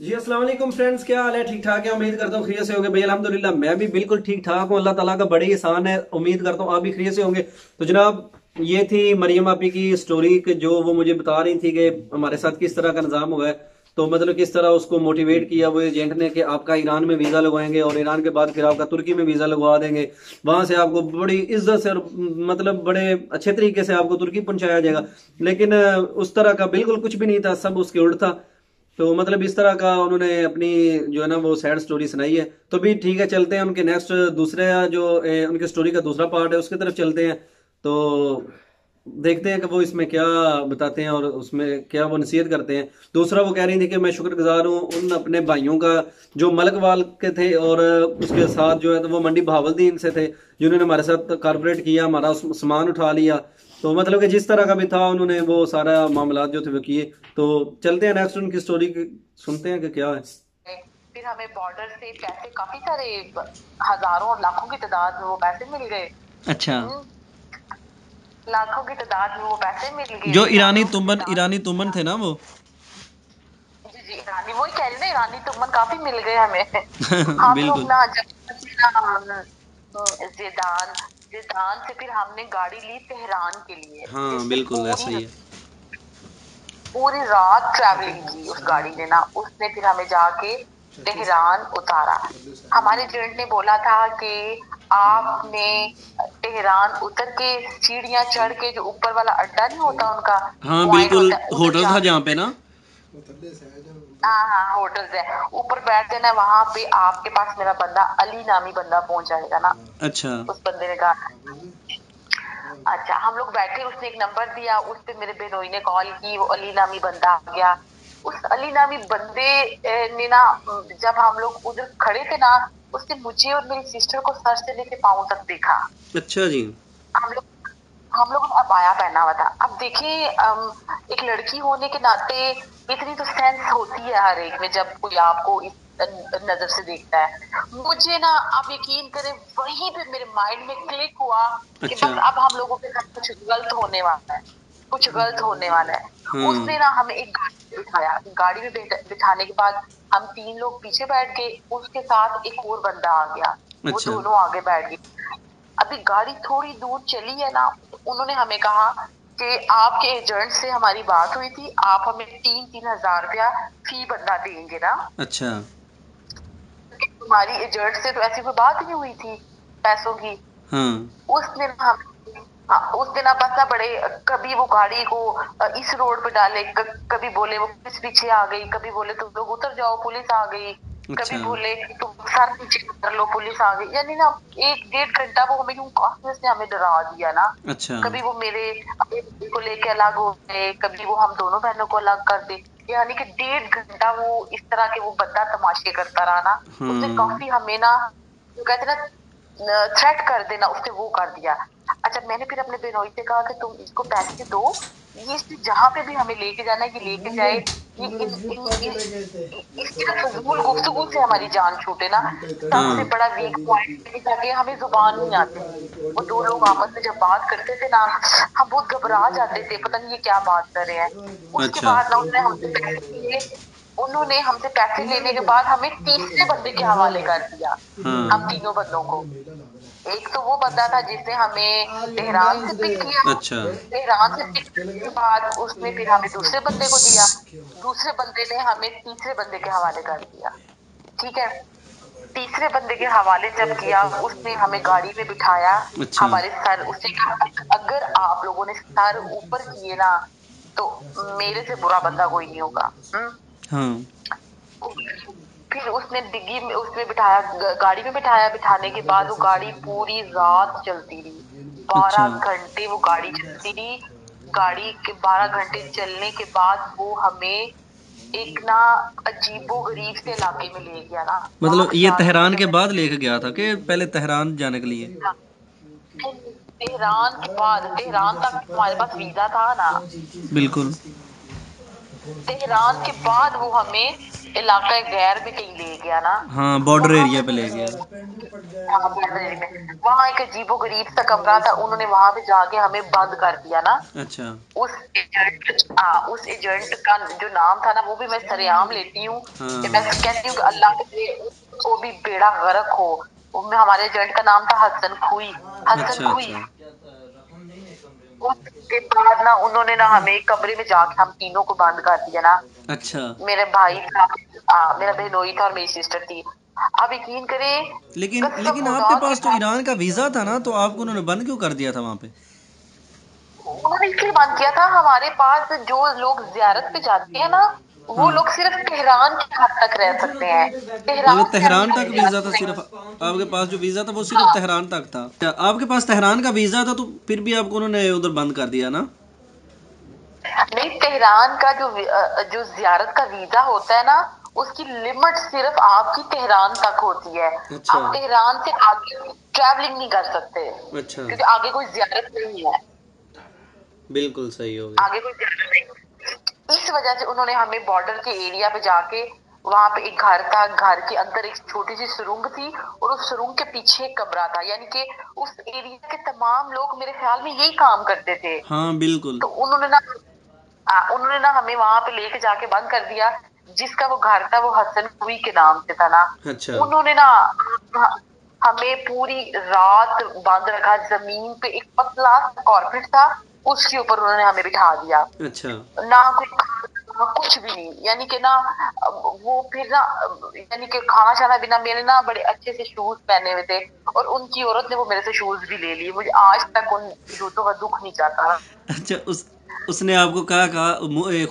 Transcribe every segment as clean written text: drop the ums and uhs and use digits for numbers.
जी अस्सलाम वालेकुम फ्रेंड्स, क्या हाल है? ठीक ठाक है? उम्मीद करता हूँ खैरियत से होंगे भाई। अल्हम्दुलिल्लाह मैं भी बिल्कुल ठीक ठाक हूँ। अल्लाह ताला का बड़े ही एहसान है। उम्मीद करता हूँ आप भी खैरियत से होंगे। तो जनाब, ये थी मरियम आपी की स्टोरी कि जो वो मुझे बता रही थी कि हमारे साथ किस तरह का निज़ाम हुआ है। तो मतलब किस तरह उसको मोटिवेट किया वो एजेंट ने कि आपका ईरान में वीज़ा लगवाएंगे और ईरान के बाद फिर आपका तुर्की में वीज़ा लगवा देंगे। वहां से आपको बड़ी इज्जत से और मतलब बड़े अच्छे तरीके से आपको तुर्की पहुंचाया जाएगा। लेकिन उस तरह का बिल्कुल कुछ भी नहीं था, सब उसके उल्ट था। तो मतलब इस तरह का उन्होंने अपनी जो है ना वो सैड स्टोरी सुनाई है। तो भी ठीक है, चलते हैं उनके नेक्स्ट दूसरे जो उनके स्टोरी का दूसरा पार्ट है उसकी तरफ चलते हैं। तो देखते हैं कि वो इसमें क्या बताते हैं और उसमें क्या वो नसीहत करते हैं। दूसरा वो कह रही थी कि मैं शुक्रगुजार हूँ उन अपने भाइयों का जो मलकवाल के थे और उसके साथ जो है तो वो मंडी बहावलदीन से थे, जिन्होंने हमारे साथ कारपोरेट किया, हमारा सामान उठा लिया। तो मतलब कि जिस तरह का भी था उन्होंने वो सारा मामला जो थे वो किए। तो चलते हैं नेक्स्ट उनकी स्टोरी सुनते हैं कि क्या है। फिर हमें बॉर्डर से पैसे काफी सारे हजारों और लाखों की तादाद में वो पैसे मिल गए। अच्छा। लाखों की तादाद में वो पैसे मिल गए, जो फिर हम लोग ईरानी तुमन थे ना वो। जी जी ईरानी, वही कह रही ना, ईरानी तुमन काफी मिल गए हमें। हम लोग बिल्कुल। ना जब ना जिदान जिदान से फिर हमने गाड़ी ली तेहरान के लिए, हाँ जिससे बिल्कुल ऐसा ही है। पूरी रात ट्रैवलिंग की उस गाड़ी ने ना, उसने फिर हमें जाके तेहरान उतारा। हमारे एजेंट ने बोला था कि आपने तेहरान उतर के सीढ़ियां चढ़ के जो ऊपर वाला अड्डा नहीं होता उनका, हाँ पॉइंट बिल्कुल, होता है, उधर होटल जा। था जहाँ पे ना। हाँ हाँ, होटल है, ऊपर बैठ जाना, वहां पे आपके पास मेरा बंदा अली नामी बंदा पहुंच जाएगा ना। अच्छा। उस बंदे ने कहा अच्छा। हम लोग बैठे, उसने एक नंबर दिया, उस पे मेरे बेनोई ने कॉल की, वो अली नामी बंदा आ गया। उस अली नामी बंदे ने ना, जब हम लोग उधर खड़े थे ना, उसने मुझे और मेरी सिस्टर को सर से लेके पांव तक देखा। अच्छा जी। हम लोग हम लोगों ने अबाया पहना हुआ था। अब देखिए, एक लड़की होने के नाते इतनी तो सेंस होती है हर एक में, जब कोई आपको इस नजर से देखता है। मुझे ना, आप यकीन करें, वहीं पे मेरे माइंड में क्लिक हुआ कि अच्छा। बस अब हम लोगों के साथ कुछ गलत होने वाला है, कुछ गलत होने वाला है। हाँ। उसने ना हमें एक गाड़ी में बिठाया, गाड़ी में बिठाने के बाद हम तीन लोग पीछे बैठ गए, उसके साथ एक और बंदा आ गया, वो अच्छा। दोनों आगे बैठ गए। अभी गाड़ी थोड़ी दूर चली है ना, तो उन्होंने हमें कहा कि आपके एजेंट से हमारी बात हुई थी, आप हमें 3-3 हजार रुपया फी बंदा देंगे ना। अच्छा। तुम्हारी एजेंट से तो ऐसी कोई बात ही नहीं हुई थी पैसों की। हाँ। उसने ना हाँ, उस दिन आप बस ना बड़े, कभी वो गाड़ी को इस रोड पे डाले, कभी बोले वो पुलिस पीछे आ गई, कभी बोले तुम लोग उतर जाओ पुलिस आ गई, कभी अच्छा। बोले तुम सर नीचे कर लो पुलिस आ गई। यानी ना 1-1.5 घंटा वो हमें यूं काफी उसने हमें डरा दिया ना। अच्छा। कभी वो मेरे अपने भाई को लेके अलग हो गए, कभी वो हम दोनों बहनों को अलग कर दे। यानी कि 1.5 घंटा वो इस तरह के वो बंदा तमाशे करता रहा ना। उसने हाँ। काफी हमें ना, जो कहते ना, थ्रेट कर देना, उसने वो कर दिया। अच्छा, मैंने फिर अपने बेनोई से कहा कि तुम इसको पैसे दो, ये इसने जहां पे भी हमें लेके जाना है ये लेके जाए। ये इसकी ना फजूल गुफ्तगू से हमारी जान छूटे ना। सबसे हाँ। बड़ा वीक पॉइंट था कि हमें जुबान नहीं आती थी। वो दो लोग आपस में जब बात करते थे ना, हम बहुत घबरा जाते थे, पता नहीं ये क्या बात कर रहे हैं। उसके अच्छा। बाद ना उन्होंने हमसे पैसे लेने के बाद हमें तीसरे बंदे के हवाले कर दिया, हम हाँ। तीनों बंदों को। एक तो वो बंदा था जिसने हमें तेहरान से पिक किया। अच्छा। तेहरान से पिक करने के बाद उसने फिर हमें दूसरे बंदे को दिया। दूसरे बंदे ने हमें तीसरे बंदे के हवाले कर दिया। ठीक है, तीसरे बंदे के हवाले जब किया, उसने हमें गाड़ी में बिठाया। अच्छा। हमारे सर, उसने कहा अगर आप लोगों ने सर ऊपर किए ना, तो मेरे से बुरा बंदा कोई नहीं होगा। हाँ। फिर उसने डिग्गी में उसमें बिठाया, गाड़ी में बिठाया। बिठाने के बाद वो गाड़ी पूरी रात चलती रही, अच्छा। 12 घंटे वो गाड़ी चलती रही। गाड़ी के 12 घंटे चलने के बाद वो हमें एक ना अजीबो गरीब से इलाके में ले गया ना। वहां मतलब पे ये जाके तेहरान मुझे के बाद लेके गया था कि पहले तेहरान जाने के लिए? तेहरान के बाद, तेहरान तक हमारे पास वीजा था ना। बिल्कुल। तेहरान के बाद वो हमें इलाका गैर में कहीं ले गया ना, हाँ, बॉर्डर वहां एरिया पे पे ले गया। हाँ, border में वहां एक अजीबो गरीब सा कमरा था, उन्होंने वहां पे जाके हमें बंद कर दिया ना। अच्छा। उस एजेंट का जो नाम था ना, वो भी मैं सरेआम लेती हूँ कि मैं हाँ। कहती हूँ कि अल्लाह के वो भी बेड़ा गर्क हो। हमारे एजेंट का नाम था हसन खुई। हसन अच्छा खुई। अच्छा। उसके बाद ना उन्होंने ना हमें एक कमरे में जाके हम तीनों को बंद कर दिया ना। अच्छा। मेरे भाई था, मेरा बहनोई था और मेरी सिस्टर थी। आप यकीन करें, लेकिन कसम लेकिन आपके खुदा की, पास तो ईरान का वीजा था ना, तो आपको उन्होंने बंद क्यों कर दिया था वहां पे? उन्होंने इसलिए बंद किया था, हमारे पास जो लोग जियारत पे जाते हैं ना, वो हाँ। लोग सिर्फ तेहरान की हद तक रह सकते हैं। तो तेहरान से हम तेहरान तक निकल वीजा था जाते सिर्फ? हैं। आपके पास जो वीजा था वो सिर्फ हाँ, तेहरान तक था? अच्छा, आपके पास तेहरान का वीजा था, तो फिर भी आपको उन्होंने उधर बंद कर दिया ना? नहीं, तेहरान का जो जियारत का वीजा होता है ना, उसकी लिमिट सिर्फ आपकी तेहरान तक होती है। अच्छा। आप तेहरान से आगे ट्रैवलिंग नहीं कर सकते, अच्छा। क्योंकि आगे कोई जियारत नहीं है। बिल्कुल सही हो गया। आगे कोई जियारत नहीं, इस वजह से उन्होंने हमें बॉर्डर के एरिया पे जाके, वहां पे एक घर था, घर के अंदर एक छोटी सी सुरंग थी, और उस सुरंग के पीछे एक कमरा था। यानी कि उस एरिया के तमाम लोग मेरे ख्याल में यही काम करते थे। हाँ बिल्कुल। तो उन्होंने ना हमें वहां पे लेके जाके बंद कर दिया। जिसका वो घर था वो हसन कुई के नाम से था ना। अच्छा। उन्होंने ना हमें पूरी रात बंद रखा, जमीन पे एक पतला कारपेट था, उसके ऊपर उन्होंने हमें बिठा दिया। अच्छा। ना कोई खाना, ना कुछ भी नहीं, यानी कि ना वो फिर ना, यानी कि खाना शाना बिना, मेरे ना बड़े अच्छे से शूज पहने हुए थे, और उनकी औरत ने वो मेरे से शूज भी ले लिए। मुझे आज तक उन जूतों का दुख नहीं जाता। अच्छा, उसने आपको कहा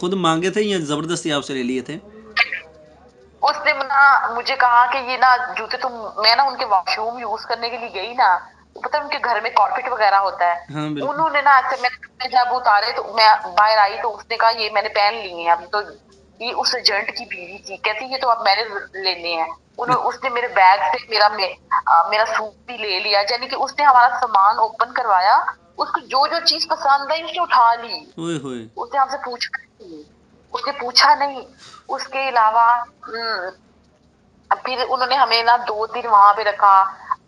खुद मांगे थे या जबरदस्ती आपसे ले लिए थे? उसने ना मुझे कहा कि ये ना जूते तुम, मैं ना उनके वॉशरूम यूज करने के लिए गई ना, तो पता है उनके घर में कारपेट वगैरह होता है। हाँ बिल्कुल। उन्होंने ना ऐसे, मैं जब उतारे तो मैं बाहर आई, तो उसने कहा ये मैंने पहन लिए हैं अभी तो। ये उस एजेंट की बीवी थी, कहती ये तो अब मैंने लेने हैं। अच्छा। उसने मेरे बैग से मेरा सूट भी ले लिया, यानी कि उसने हमारा सामान ओपन करवाया। उसको जो जो चीज पसंद आई उसने उठा ली। ओए होए। उसने हमसे पूछा नहीं, उसने पूछा नहीं। उसके अलावा फिर उन्होंने हमें ना 2 दिन वहां पे रखा।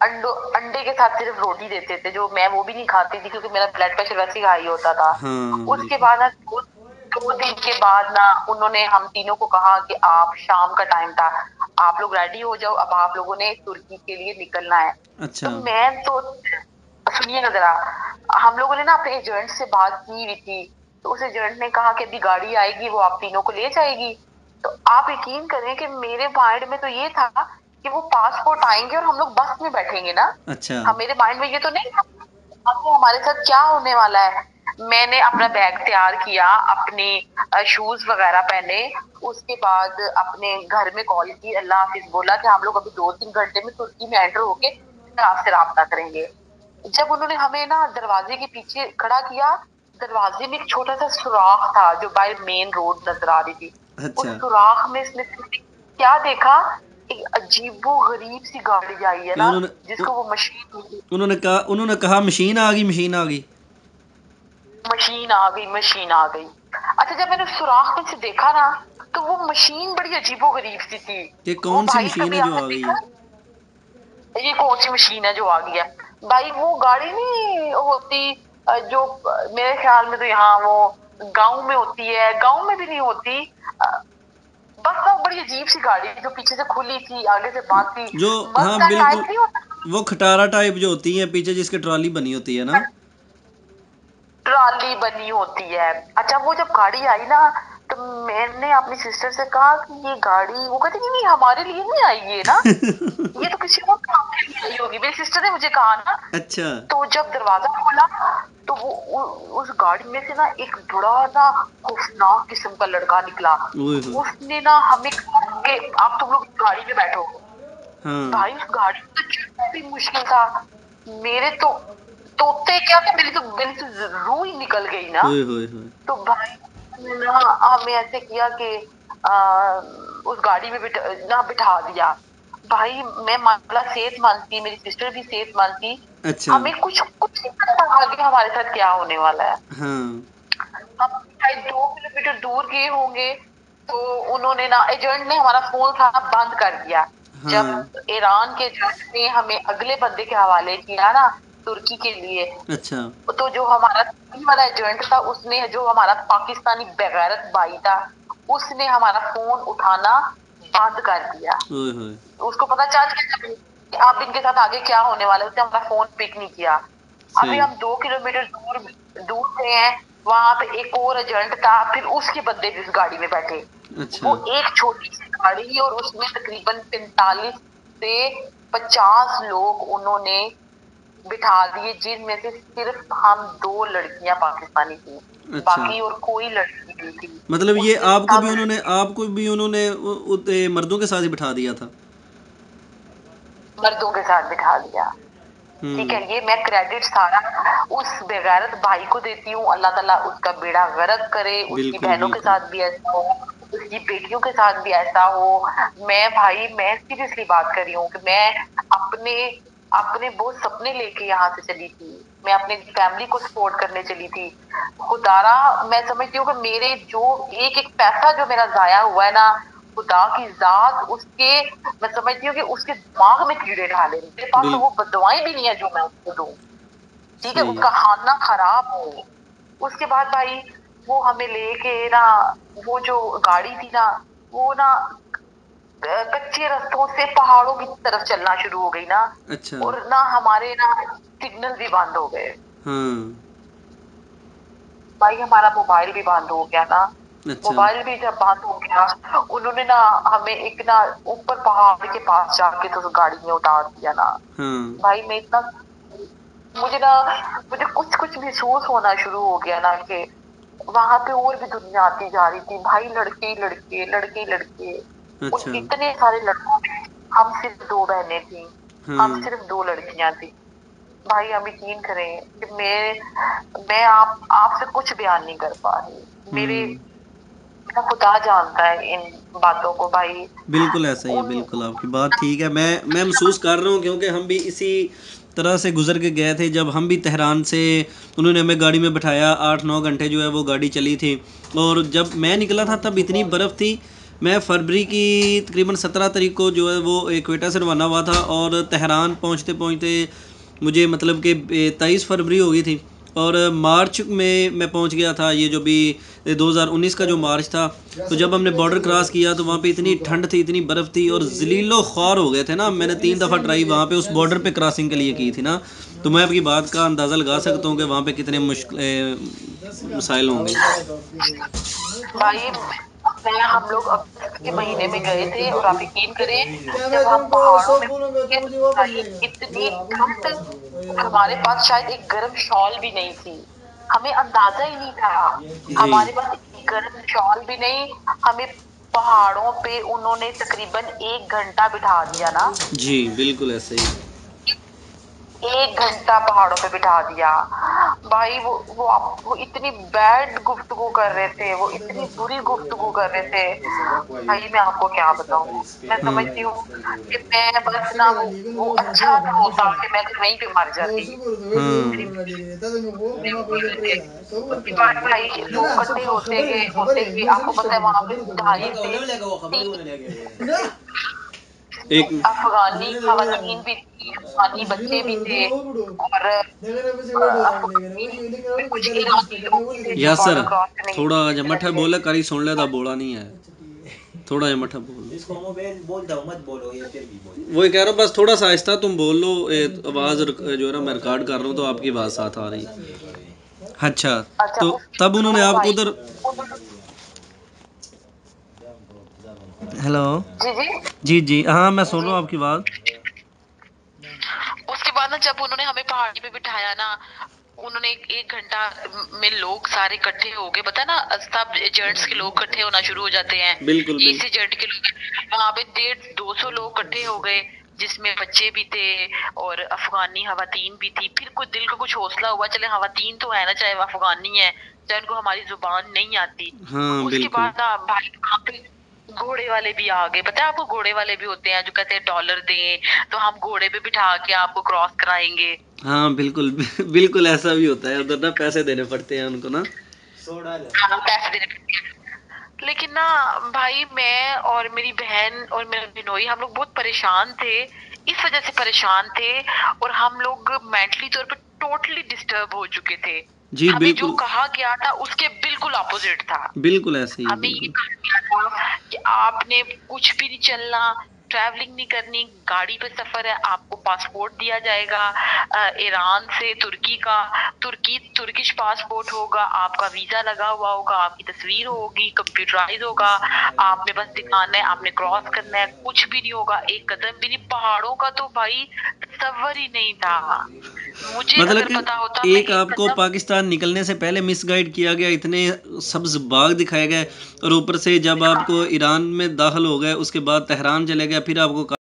अंडे के साथ सिर्फ रोटी देते थे, जो मैं वो भी नहीं खाती थी, क्योंकि मेरा ब्लड प्रेशर वैसे ही हाई होता था। हाँ उसके बिल्कुल। बाद ना 2 दिन के बाद ना उन्होंने हम तीनों को कहा कि आप, शाम का टाइम था, आप लोग रेडी हो जाओ, अब आप लोगों ने तुर्की के लिए निकलना है। तो अच्छा। मैं तो, सुनिए ना जरा, हम लोगों ने ना अपने एजेंट से बात की हुई थी। तो उस एजेंट ने कहा कि अभी गाड़ी आएगी, वो आप तीनों को ले जाएगी। तो आप यकीन करें कि मेरे माइंड में तो ये था कि वो पासपोर्ट आएंगे और हम लोग बस में बैठेंगे ना। अच्छा। हम, मेरे माइंड में ये तो नहीं था आपको हमारे साथ क्या होने वाला है। मैंने अपना बैग तैयार किया, अपने शूज वगैरह पहने। उसके बाद अपने घर में कॉल की, अल्लाह हाफिज बोला कि हम लोग अभी 2-3 घंटे में तुर्की में एंटर होके आपसे राब्ता करेंगे। जब उन्होंने हमें ना दरवाजे के पीछे खड़ा किया, दरवाजे में एक छोटा सा सुराख था जो बाय मेन रोड नजर आ रही थी। उस अच्छा। सुराख में इसने क्या देखा, एक अजीबो गरीब सी गाड़ी आई है कि ना, उन्होंने जिसको वो मशीन, उन्होंने कहा मशीन आ गई, मशीन आ गई। मशीन आ गई, मशीन आ गई। अच्छा, जब मैंने सुराख में से देखा ना, तो वो मशीन बड़ी अजीबो गरीब सी थी। कि वो कौन सी भाई मशीन कभी है जो आपने आ गई देखा, है? ये कौन सी मशीन है जो आ गई है? भाई वो गाड़ी नहीं होती, जो मेरे ख्याल में तो यहाँ वो गांव में होती है, गांव में भी नहीं होती। बस वो बड़ी अजीब सी गाड़ी जो पीछे से खुली थी, आगे से बंद थी। जो, हाँ मजदा टाइप बिल्कुल, नहीं होता, वो खटारा टाइप जो होती है पीछे जिसके ट्रॉली बनी होती है ना? ट्राली बनी होती है। अच्छा, वो जब गाड़ी आई ना, तो मैंने अपनी सिस्टर से कहा कि ये गाड़ी, वो कहती नहीं नहीं हमारे लिए नहीं आई ये ना, ये तो किसी और काम के लिए आई होगी, मेरी सिस्टर ने मुझे कहा ना। अच्छा। तो जब दरवाजा खोला, तो उस गाड़ी में से ना एक बड़ा ना खौफनाक किस्म का लड़का निकला। ओए हो। उसने ना हमें कहा कि आप तुम लोग गाड़ी में बैठो। हाँ। भाई उस गाड़ी में तो चढ़ना भी मुश्किल था। मेरे तो तोते क्या थे, मेरी तो रूह ही निकल गई ना। ओए होए होए। तो भाई ने ना हमें ऐसे किया कि आ, उस गाड़ी में बिठा दिया। भाई मैं मामला सेहतमंद थी, मेरी सिस्टर भी सेहतमंद थी। अच्छा। हमें कुछ कुछ नहीं पता था आगे हमारे साथ क्या होने वाला है। हाँ। हम शायद 2 किलोमीटर दूर गए होंगे, तो उन्होंने ना, एजेंट ने हमारा फोन उठाना बंद कर दिया। हाँ। जब ईरान के एजेंट ने हमें अगले बंदे के हवाले किया ना, तुर्की के लिए, अच्छा। तो जो हमारा तुर्की वाला एजेंट था, उसने, जो हमारा पाकिस्तानी बेगैरत भाई था, उसने हमारा फोन उठाना बंद कर दिया। ओए होए। उसको पता चल गया कि अब इनके साथ आगे क्या होने वाला है, उसने हमारा फोन पिक नहीं किया। अभी सही। हम 2 किलोमीटर दूर दूर गए हैं, वहां पे एक और एजेंट था, फिर उसके बंदे भी उस गाड़ी में बैठे। अच्छा। वो एक छोटी सी गाड़ी, और उसमें तकरीबन 45 से 50 लोग उन्होंने बिठा दिए, जिनमें से सिर्फ हम 2 लड़कियां पाकिस्तानी थी, अच्छा, बाकी और कोई लड़की नहीं थी। मतलब ये उसमें सब आपको भी उन्होंने मर्दों के साथ ही बिठा दिया था। मर्दों के साथ बिठा दिया। ठीक हम्म। है, ये मैं क्रेडिट सारा उस बेगैरत भाई को देती हूँ। अल्लाह ताला उसका बेड़ा गर्क करे, उसकी बिल्कुल बहनों के बिल्कुल। साथ भी ऐसा हो, उसकी बेटियों के साथ भी ऐसा हो। मैं भाई, मैं सीरियसली बात कर रही हूँ कि मैं अपने अपने बहुत सपने लेके यहाँ से चली थी। मैं अपने फैमिली को सपोर्ट करने चली थी। खुदारा, मैं समझती हूँ कि मेरे जो एक एक पैसा जो मेरा जाया हुआ है ना, खुदा की जात उसके, मैं समझती हूँ कि उसके दिमाग में कीड़े डाले। मेरे पास तो बिल वो बददुआएं भी नहीं है जो मैं उसको दूं। ठीक है, सही है। उसका खाना खराब हो। उसके बाद भाई, वो हमें लेके ना, वो जो गाड़ी थी ना, वो ना कच्चे रास्तों से पहाड़ों की तरफ चलना शुरू हो गई ना, अच्छा। और ना हमारे ना सिग्नल भी बंद हो गए। हाँ। भाई हमारा मोबाइल भी बंद हो गया ना। अच्छा। मोबाइल भी जब बंद हो गया, उन्होंने ना हमें एक ना ऊपर पहाड़ के पास जाके तो उस गाड़ी में उतार दिया ना। हाँ। भाई मैं इतना, मुझे ना, मुझे कुछ कुछ महसूस होना शुरू हो गया ना कि वहां पे और भी दुनिया आती जा रही थी। भाई लड़के ही लड़के, लड़के ही लड़के, उन अच्छा। इतने सारे लड़कों में हम सिर्फ 2 बहनें थी, हम हाँ। सिर्फ 2 लड़कियां थी। भाई हम यकीन करें कि मैं आपसे कुछ बयान नहीं कर पा रही। मेरे हम्म। मेरा खुदा जानता है इन बातों को भाई। बिल्कुल ऐसा ही है, उन बिल्कुल आपकी बात ठीक है। मैं महसूस कर रहा हूँ, क्योंकि हम भी इसी तरह से गुजर के गए थे। जब हम भी तेहरान से, उन्होंने हमें गाड़ी में बैठाया, 8-9 घंटे जो है वो गाड़ी चली थी। और जब मैं निकला था तब इतनी बर्फ़ थी। मैं फरवरी की तकरीबन 17 तारीख को जो है वो इक्वेटा से रवाना हुआ था, और तेहरान पहुँचते पहुँचते मुझे मतलब कि 23 फरवरी हो गई थी। और मार्च में मैं पहुंच गया था, ये जो भी 2019 का जो मार्च था। तो जब हमने बॉर्डर क्रॉस किया तो वहाँ पे इतनी ठंड थी, इतनी बर्फ़ थी, और ज़लीलो ख्वार हो गए थे ना। मैंने 3 दफ़ा ट्राई वहाँ पे उस बॉर्डर पे क्रॉसिंग के लिए की थी ना। तो मैं आपकी बात का अंदाज़ा लगा सकता हूँ कि वहाँ पे कितने मुश्किल मसाइल होंगे। भाई, हम लोग अगस्त के महीने में गए थे, और आप यकीन करें, जब हम पहाड़ों में पहुंचे तो भाई इतनी ठंड, और हमारे पास शायद एक गर्म शॉल भी नहीं थी। हमें अंदाजा ही नहीं था, जी। हमारे पास एक गर्म शॉल भी नहीं। हमें पहाड़ों पे उन्होंने तकरीबन 1 घंटा बिठा दिया ना। जी बिल्कुल ऐसे ही। 1 घंटा पहाड़ों पे बिठा दिया। भाई वो इतनी बैड गुफ्तगू कर रहे थे, वो इतनी बुरी गुफ्तगू कर रहे थे। भाई मैं आपको क्या बताऊं, मैं हाँ। समझती हूँ कि मैं बस ना, वो अच्छा तो होता कि मैं तो वहीं पे मर जाती। मेरी मेरे उसके बाद भाई लोग इकट्ठे होते गए। आपको पता है वहां पे 2.5 से 3 एक अफगानी खवातीन भी थी, अफगानी बच्चे भी थे, और कुछ ईरानी लोग भी थे जो यासर, बॉर्डर क्रॉस करने की थोड़ा कोशिश कर जब रहे मठा थे। बोला करी सुन ले, बोला नहीं है। थोड़ा जब मठा बोल। वही कह रहा हूँ, बस थोड़ा सा आहिस्ता तुम बोल लो। आवाज़ जो है ना, मैं रिकॉर्ड कर रहा हूँ तो आपकी आवाज़ साथ आ रही है। अच्छा। अच्छा, तो उसके तब उन्होंने बाद आपको भाई उधर। हेलो। जी जी, जी जी, हाँ मैं सुन रहा हूँ आपकी बात। उसके बाद ना जब उन्होंने हमें पहाड़ी पे बिठाया ना, उन्होंने 1 घंटा में लोग सारे इकट्ठे हो गए। पता ना, सब एजेंट्स के लोग इकट्ठे होना शुरू हो जाते हैं। बिल्कुल इस एजेंट के लोग वहां पे 150-200 लोग इकट्ठे हो गए, जिसमें बच्चे भी थे और अफगानी खवातीन भी थी। फिर कुछ दिल को कुछ हौसला हुआ, चले खवातीन तो है ना, चाहे वो अफगानी है, चाहे उनको हमारी जुबान नहीं आती। हाँ उसके बिल्कुल। बाद ना भाई वहां पे घोड़े वाले भी आ गए। पता है आपको, घोड़े वाले भी होते हैं जो कहते हैं डॉलर दें तो हम घोड़े पे बिठा के आपको क्रॉस कराएंगे। हाँ बिल्कुल। बिल्कुल ऐसा भी होता है उधर ना, पैसे देने पड़ते हैं उनको ना। हाँ, पैसे देने पड़ते हैं। लेकिन ना भाई, मैं और मेरी बहन और मेरा बिनोई हम लोग बहुत परेशान थे, इस वजह से परेशान थे, और हम लोग मेंटली तौर पे टोटली डिस्टर्ब हो चुके थे। जी हमें जो बिल्कुल, कहा गया था उसके बिल्कुल अपोजिट था। बिल्कुल ऐसे ही हमें ये बिल्कुल। कहा गया था कि आपने कुछ भी नहीं चलना, ट्रैवलिंग नहीं करनी, गाड़ी पे सफर है, आपको पासपोर्ट दिया जाएगा ईरान से तुर्की का, तुर्किश पासपोर्ट होगा, आपका वीजा लगा हुआ होगा, आपकी तस्वीर होगी, कंप्यूटराइज होगा, आपने बस दिखाना है, आपने क्रॉस करना है, कुछ भी नहीं होगा, एक कदम भी नहीं। पहाड़ों का तो भाई तस्वर ही नहीं था। मुझे मतलब अगर कि पता होता मैं एक एक आपको कदम। पाकिस्तान निकलने से पहले मिसगाइड किया गया, इतने सब्ज बाग दिखाए गए, और ऊपर से जब आपको ईरान में दाखिल हो गए उसके बाद तेहरान चले गए, फिर आपको